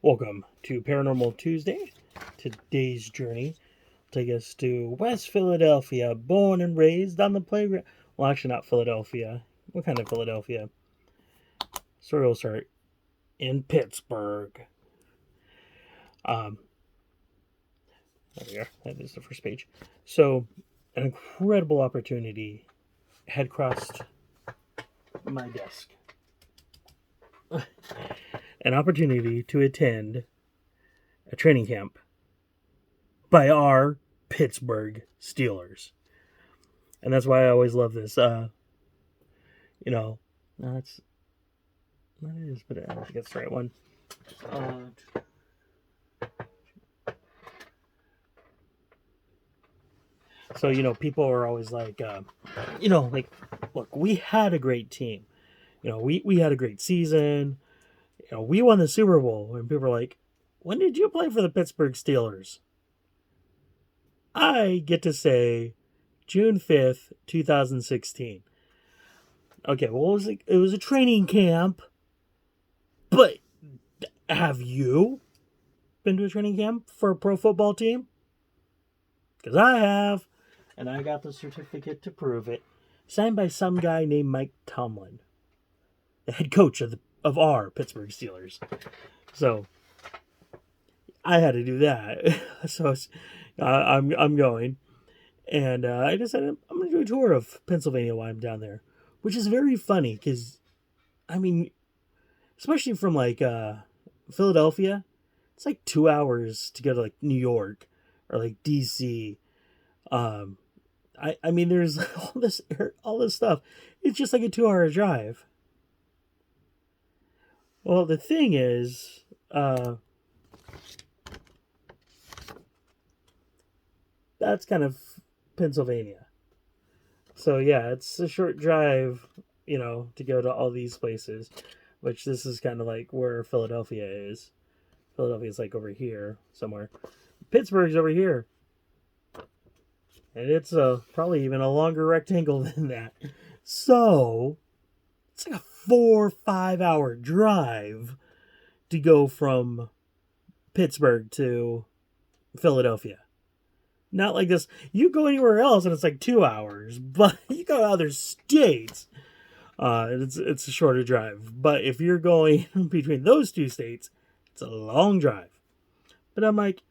Welcome to Paranormal Tuesday. Today's journey will take us to West Philadelphia, born and raised on the playground. Well, actually, not Philadelphia. What kind of Philadelphia? Story will start in Pittsburgh. There we are. That is the first page. So, an incredible opportunity had crossed my desk. An opportunity to attend a training camp by our Pittsburgh Steelers. And that's why I always love this. No, that's not it is, but I don't think that's the right one. So, people are always like, look, we had a great team. We had a great season. We won the Super Bowl. And people are like, when did you play for the Pittsburgh Steelers? I get to say June 5th, 2016. Okay, well, it was a training camp. But have you been to a training camp for a pro football team? Because I have. And I got the certificate to prove it. Signed by some guy named Mike Tomlin, the head coach of our Pittsburgh Steelers. So I had to do that. So I'm going. And I decided I'm going to do a tour of Pennsylvania while I'm down there. Which is very funny because, especially from Philadelphia, it's like 2 hours to go to New York or DC. There's all this stuff. It's just like a 2-hour drive. Well, the thing is, that's kind of Pennsylvania. So yeah, it's a short drive, to go to all these places, which this is kind of like where Philadelphia is. Philadelphia's over here somewhere. Pittsburgh's over here. And it's probably even a longer rectangle than that. So, it's like a 4 or 5 hour drive to go from Pittsburgh to Philadelphia. Not like this. You go anywhere else and it's like 2 hours. But you go to other states. It's a shorter drive. But if you're going between those two states, it's a long drive. But I'm like,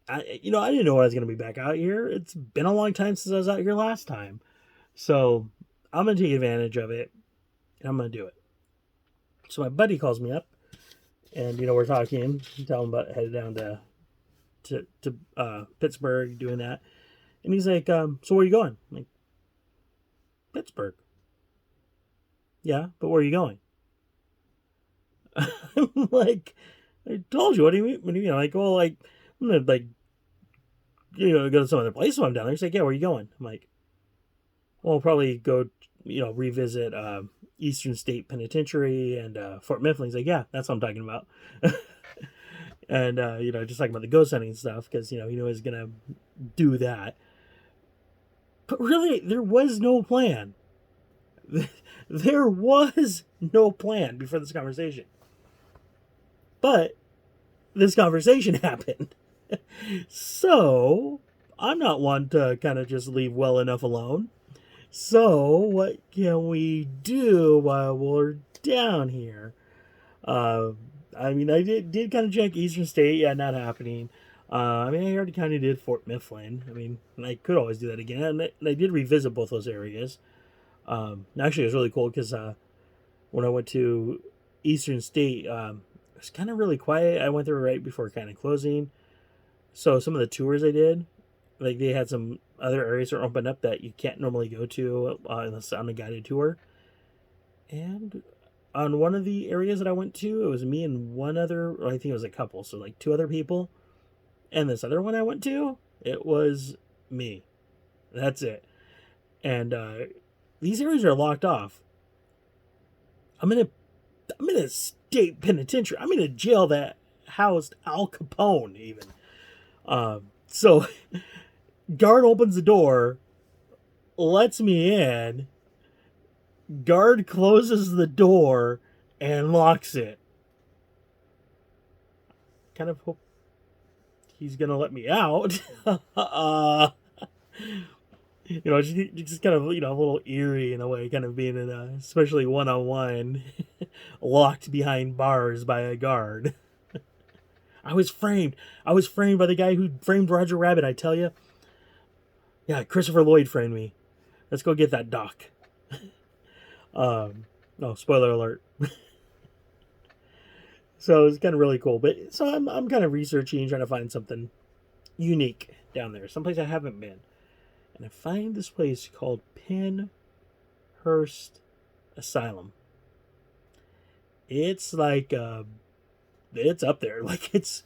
I didn't know I was going to be back out here. It's been a long time since I was out here last time. So I'm going to take advantage of it. And I'm going to do it. So my buddy calls me up. And, we're talking. Tell him about headed down to Pittsburgh, doing that. And he's like, so where are you going? I'm like, Pittsburgh. Yeah, but where are you going? I'm like, I told you. What do you mean? I'm going to, go to some other place while I'm down there. He's like, yeah, where are you going? I'm like, well, I'll probably go, revisit Eastern State Penitentiary and Fort Mifflin. He's like, yeah, that's what I'm talking about. And, just talking about the ghost hunting stuff because, he knew he was going to do that. But really, there was no plan. There was no plan before this conversation. But this conversation happened. So, I'm not one to kind of just leave well enough alone. So, what can we do while we're down here? I did kind of check Eastern State. Yeah, not happening. I already kind of did Fort Mifflin. I could always do that again. And I did revisit both those areas. Actually, it was really cool because when I went to Eastern State, it was kind of really quiet. I went there right before kind of closing. So some of the tours I did, they had some other areas that opened up that you can't normally go to unless on a guided tour. And on one of the areas that I went to, it was me and one other, or I think it was a couple, so 2 other people. And this other one I went to, it was me. That's it. And these areas are locked off. I'm in a state penitentiary. I'm in a jail that housed Al Capone, even. So, guard opens the door, lets me in, guard closes the door, and locks it. kind of hope he's gonna let me out. Just kind of, a little eerie in a way, kind of being in a, especially one-on-one, locked behind bars by a guard. I was framed by the guy who framed Roger Rabbit, I tell you. Yeah, Christopher Lloyd framed me. Let's go get that doc. No, spoiler alert. So it's kind of really cool. But so I'm kind of researching, trying to find something unique down there, someplace I haven't been. And I find this place called Pennhurst Asylum. It's like, it's up there. Like, it's,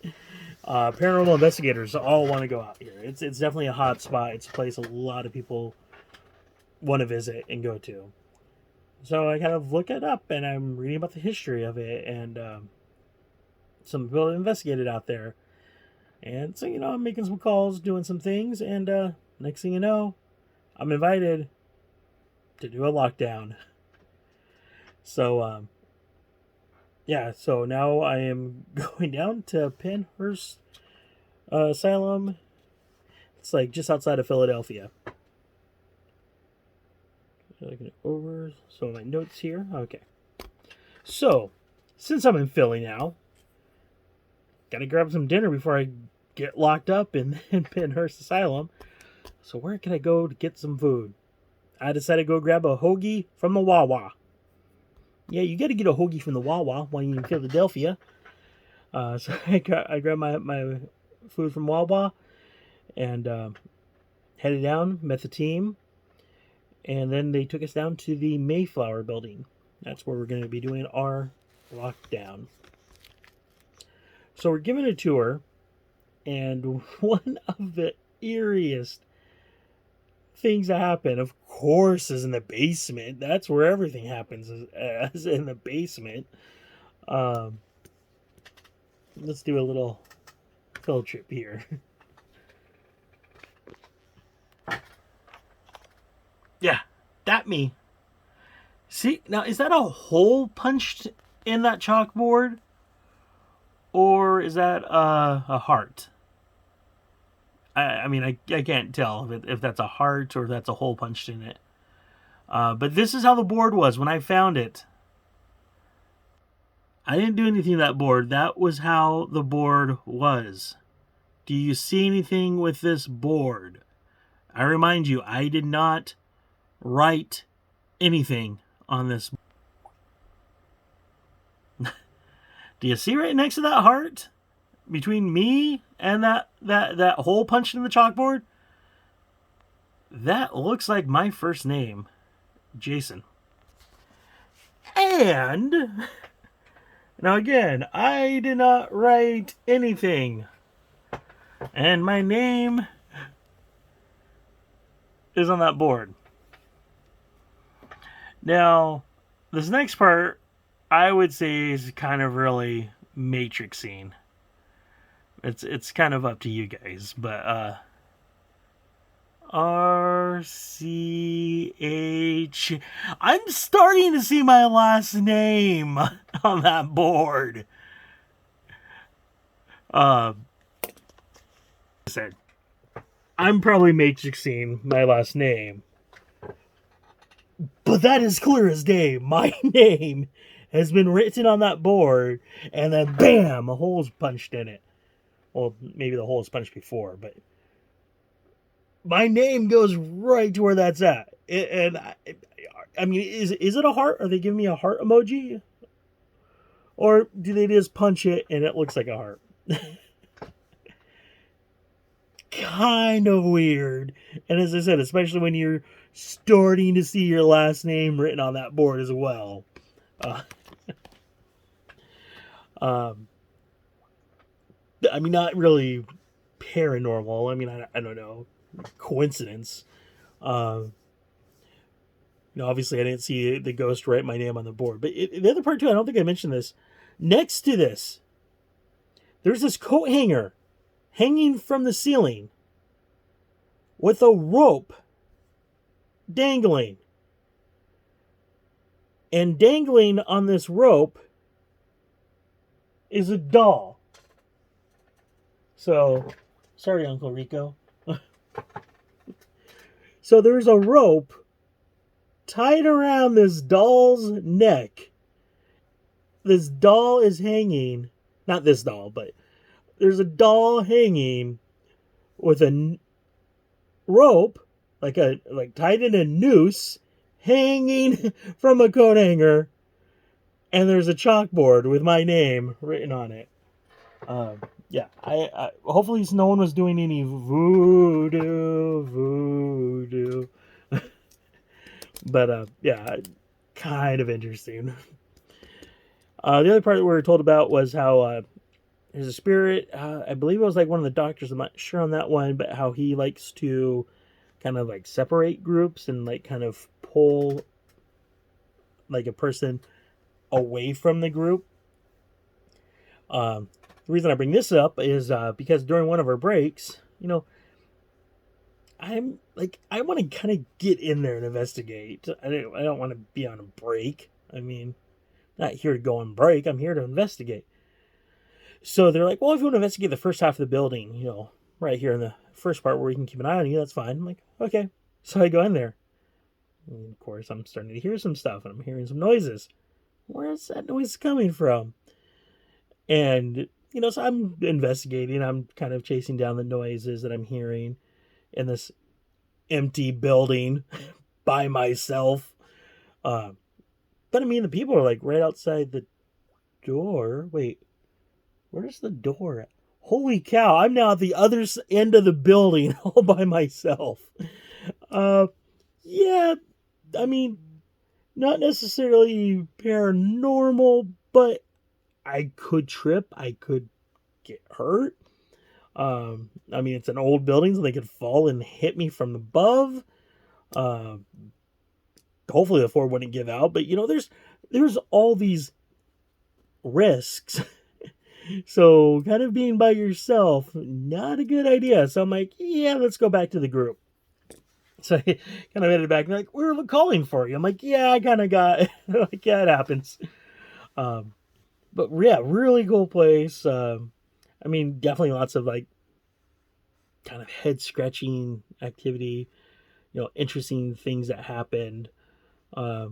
paranormal investigators all want to go out here. It's definitely a hot spot. It's a place a lot of people want to visit and go to. So I kind of look it up, and I'm reading about the history of it, and some people have investigated out there. And so, I'm making some calls, doing some things, and next thing you know, I'm invited to do a lockdown. So, yeah, so now I am going down to Pennhurst Asylum. It's like just outside of Philadelphia. Looking over, so my notes here. Okay. So, since I'm in Philly now, gotta grab some dinner before I get locked up in Pennhurst Asylum. So where can I go to get some food? I decided to go grab a hoagie from the Wawa. Yeah, you got to get a hoagie from the Wawa when you're in Philadelphia. So I grabbed my food from Wawa and headed down, met the team, and then they took us down to the Mayflower building. That's where we're going to be doing our lockdown. So we're given a tour, and one of the eeriest things that happen, of course, is in the basement. That's where everything happens, is in the basement. Let's do a little field trip here. Yeah, that me. See, now is that a hole punched in that chalkboard? Or is that a heart? I mean, I can't tell if that's a heart or if that's a hole punched in it. But this is how the board was when I found it. I didn't do anything to that board. That was how the board was. Do you see anything with this board? I remind you, I did not write anything on this. Do you see right next to that heart? Between me and that hole punched in the chalkboard? That looks like my first name, Jason. And now again, I did not write anything. And my name is on that board. Now, this next part, I would say, is kind of really matrixing. It's kind of up to you guys, but RCH. I'm starting to see my last name on that board. I said, I'm probably matrixing my last name. But that is clear as day. My name has been written on that board, and then bam, a hole's punched in it. Well, maybe the hole was punched before, but my name goes right to where that's at. And I mean, is it a heart? Are they giving me a heart emoji? Or do they just punch it and it looks like a heart? Kind of weird. And as I said, especially when you're starting to see your last name written on that board as well. I mean, not really paranormal. I mean, I don't know. Coincidence. Obviously I didn't see the ghost write my name on the board. But the other part too, I don't think I mentioned this. Next to this, there's this coat hanger hanging from the ceiling with a rope dangling. And dangling on this rope is a doll. So, sorry, Uncle Rico. So there's a rope tied around this doll's neck. This doll is hanging. Not this doll, but there's a doll hanging with a rope, like tied in a noose, hanging from a coat hanger, and there's a chalkboard with my name written on it. Yeah, I hopefully no one was doing any voodoo. But yeah, kind of interesting. The other part we were told about was how there's a spirit. I believe it was like one of the doctors. I'm not sure on that one, but how he likes to kind of like separate groups and like kind of pull like a person away from the group. The reason I bring this up is because during one of our breaks, I'm like, I want to kind of get in there and investigate. I don't want to be on a break. I mean, not here to go on break. I'm here to investigate. So they're like, well, if you want to investigate the first half of the building, right here in the first part where we can keep an eye on you, that's fine. I'm like, okay. So I go in there. And of course, I'm starting to hear some stuff, and I'm hearing some noises. Where's that noise coming from? And, so I'm investigating. I'm kind of chasing down the noises that I'm hearing in this empty building by myself. But I mean, the people are like right outside the door. Wait, where's the door at? Holy cow, I'm now at the other end of the building all by myself. Yeah, I mean, not necessarily paranormal, but I could trip. I could get hurt. I mean, it's an old building, so they could fall and hit me from above. Hopefully the floor wouldn't give out, but there's all these risks. So kind of being by yourself, not a good idea. So I'm like, yeah, let's go back to the group. So I kind of headed back. And like, we were calling for you. I'm like, yeah, I kind of got like, yeah, it happens. But yeah, really cool place. I mean, definitely lots of like kind of head scratching activity. Interesting things that happened. I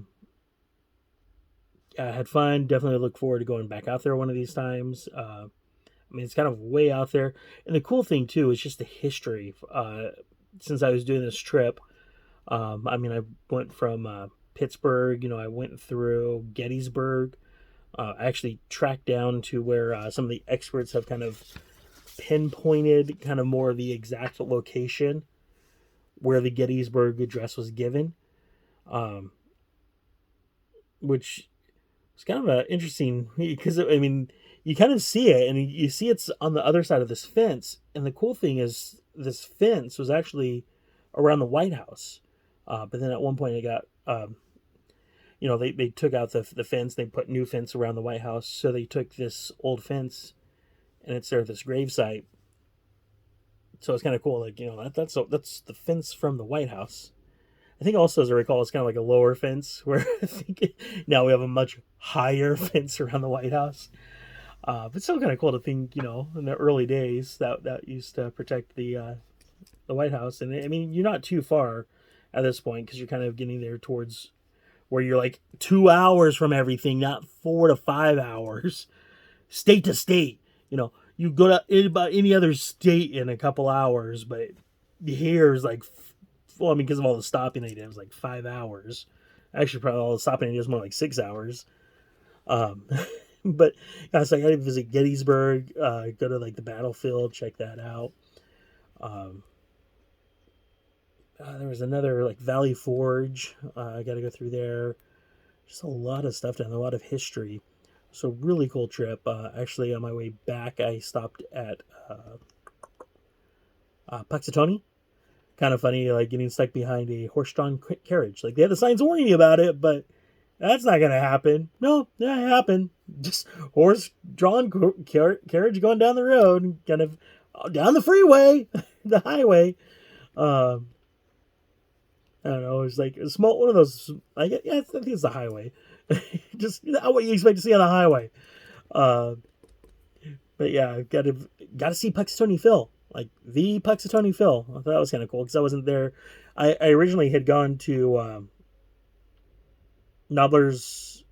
had fun. Definitely look forward to going back out there one of these times. I mean, it's kind of way out there. And the cool thing, too, is just the history. Since I was doing this trip, I mean, I went from Pittsburgh, I went through Gettysburg. I actually tracked down to where some of the experts have kind of pinpointed kind of more of the exact location where the Gettysburg Address was given. Which was kind of interesting because, I mean, you kind of see it and you see it's on the other side of this fence. And the cool thing is this fence was actually around the White House. But then at one point it got, they took out the fence. They put new fence around the White House. So they took this old fence and it's there at this gravesite. So it's kind of cool. Like, that's the fence from the White House. I think also, as I recall, it's kind of like a lower fence where I think now we have a much higher fence around the White House. But still kind of cool to think, in the early days that used to protect the White House. And I mean, you're not too far at this point because you're kind of getting there towards where you're like 2 hours from everything, not 4 to 5 hours, state to state. You go to about any other state in a couple hours, but here is like, well, I mean, because of all the stopping they did, it was like 5 hours. Actually, probably all the stopping they did was more like 6 hours. But yeah, so I got to visit Gettysburg, go to like the battlefield, check that out. There was another like Valley Forge. I got to go through there. Just a lot of stuff down there, a lot of history. So really cool trip. Actually, on my way back, I stopped at Puxatawny. Kind of funny, like getting stuck behind a horse-drawn carriage. Like they had the signs warning you about it, but that's not gonna happen. No, that happened. Just horse-drawn carriage going down the road, kind of down the freeway, the highway. I don't know. It's like a small one of those. I think it's the highway. Just what you expect to see on the highway. But yeah, I've got to got to see Puxatony Phil, like the Puxatony Phil. I thought that was kind of cool because I wasn't there. I originally had gone to Nobbler's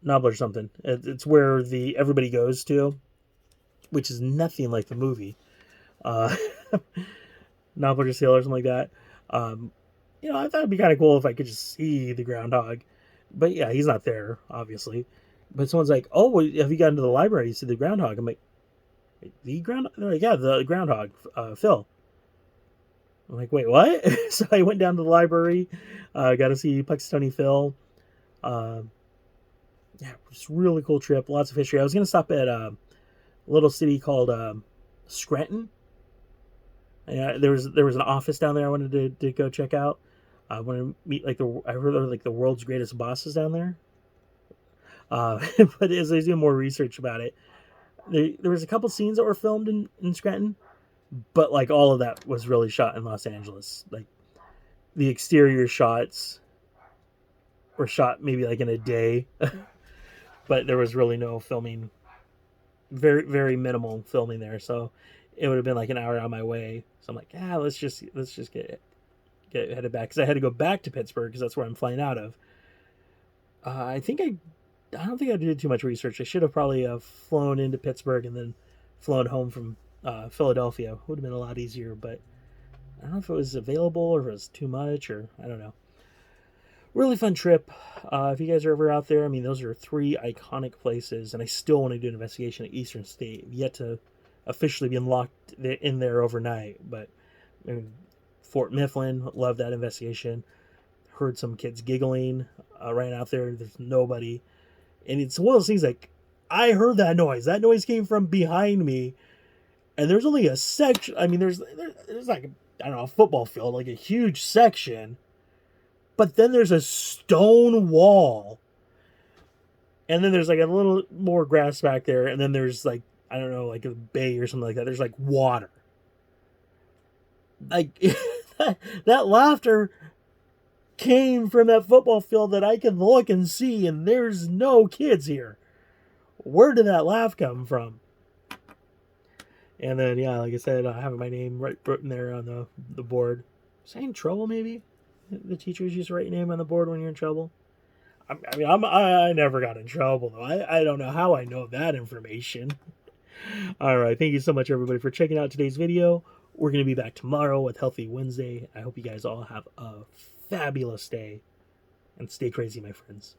Nobbler something. It's where the everybody goes to, which is nothing like the movie. Uh, Nobbler's Hill or something like that. I thought it'd be kind of cool if I could just see the groundhog. But yeah, he's not there, obviously. But someone's like, "Oh, well, have you gotten to the library to see the groundhog?" I'm like, "The groundhog?" They're like, "Yeah, the groundhog, Phil." I'm like, "Wait, what?" So I went down to the library, got to see Puxatony Phil. Uh, yeah, it's a really cool trip. Lots of history. I was gonna stop at a little city called Scranton. There was an office down there I wanted to go check out. I wanted to meet I heard like the world's greatest bosses down there. Uh, but as I was doing more research about it, there was a couple scenes that were filmed in Scranton, but like all of that was really shot in Los Angeles. Like the exterior shots were shot maybe like in a day, but there was really no filming, very very minimal filming there. So it would have been like an hour on my way. So I'm like, let's just get headed back because I had to go back to Pittsburgh because that's where I'm flying out of. I don't think I did too much research. I should have probably flown into Pittsburgh and then flown home from Philadelphia. Would have been a lot easier, but I don't know if it was available or if it was too much or I don't know. Really fun trip. If you guys are ever out there, I mean, those are three iconic places, and I still want to do an investigation at Eastern State. I've yet to officially be locked in there overnight, but I mean, Fort Mifflin, love that investigation. Heard some kids giggling right out there. There's nobody. And it's one of those things like, I heard that noise. That noise came from behind me. And there's only a section. I mean, there's like, I don't know, a football field, like a huge section. But then there's a stone wall. And then there's like a little more grass back there. And then there's like, I don't know, like a bay or something like that. There's like water. Like, that laughter came from that football field that I can look and see, and there's no kids here. Where did that laugh come from? And then, yeah, like I said, having my name right written there on the board. Was I in trouble, maybe? The teachers used to write your name on the board when you're in trouble. I never got in trouble, though. I don't know how I know that information. All right, thank you so much, everybody, for checking out today's video. We're going to be back tomorrow with Healthy Wednesday. I hope you guys all have a fabulous day. And stay crazy, my friends.